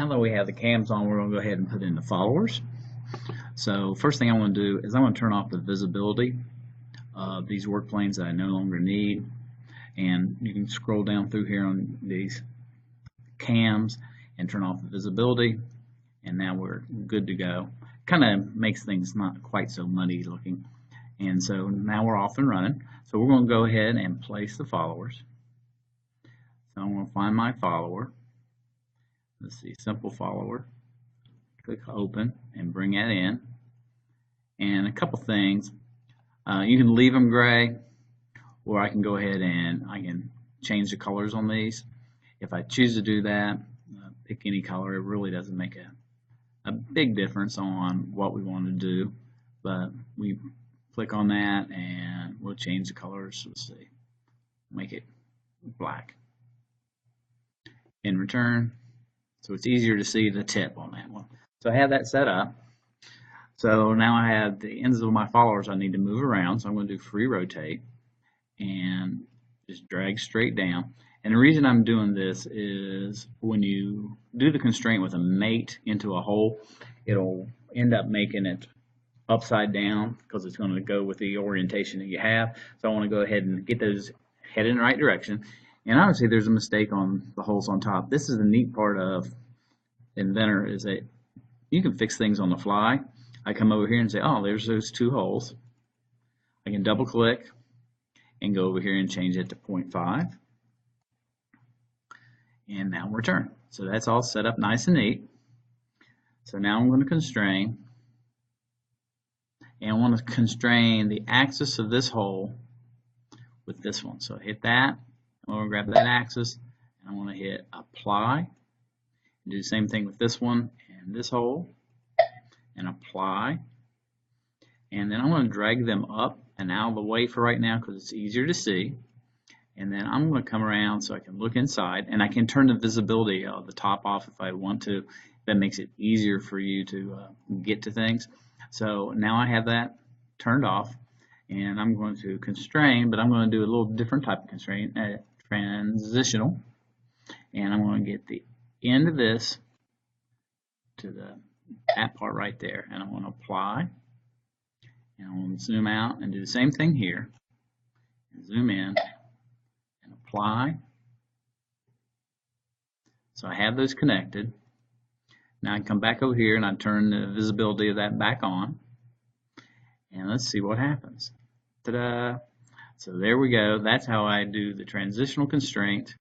Now that we have the cams on, we're going to go ahead and put in the followers. So first thing I want to do is I want to turn off the visibility of these work planes that I no longer need. And you can scroll down through here on these cams and turn off the visibility. And now we're good to go. Kind of makes things not quite so muddy looking. And so now we're off and running. So we're going to go ahead and place the followers. So I'm going to find my follower. Let's see, simple follower. Click open and bring that in. And a couple things. You can leave them gray, or I can go ahead and I can change the colors on these. If I choose to do that, pick any color. It really doesn't make a big difference on what we want to do. But we click on that and we'll change the colors. Let's see, make it black. In return. So it's easier to see the tip on that one. So I have that set up. So now I have the ends of my followers I need to move around. So I'm going to do free rotate and just drag straight down. And the reason I'm doing this is when you do the constraint with a mate into a hole, it'll end up making it upside down because it's going to go with the orientation that you have. So I want to go ahead and get those headed in the right direction. And obviously there's a mistake on the holes on top. This is the neat part of Inventor, is that you can fix things on the fly. I come over here and say, oh, there's those two holes. I can double click and go over here and change it to 0.5. And now return. So that's all set up nice and neat. So now I'm going to constrain. And I want to constrain the axis of this hole with this one. So hit that. I'm going to grab that axis and I want to hit apply. Do the same thing with this one and this hole and apply. And then I'm going to drag them up and out of the way for right now because it's easier to see. And then I'm going to come around so I can look inside, and I can turn the visibility of the top off if I want to. That makes it easier for you to get to things. So now I have that turned off, and I'm going to constrain, but I'm going to do a little different type of constraint, transitional. And I'm going to get the end of this to that part right there, and I'm going to apply, and I'm going to zoom out and do the same thing here, and zoom in and apply. So I have those connected. Now I come back over here and I turn the visibility of that back on, and let's see what happens. Ta-da! So there we go. That's how I do the transitional constraint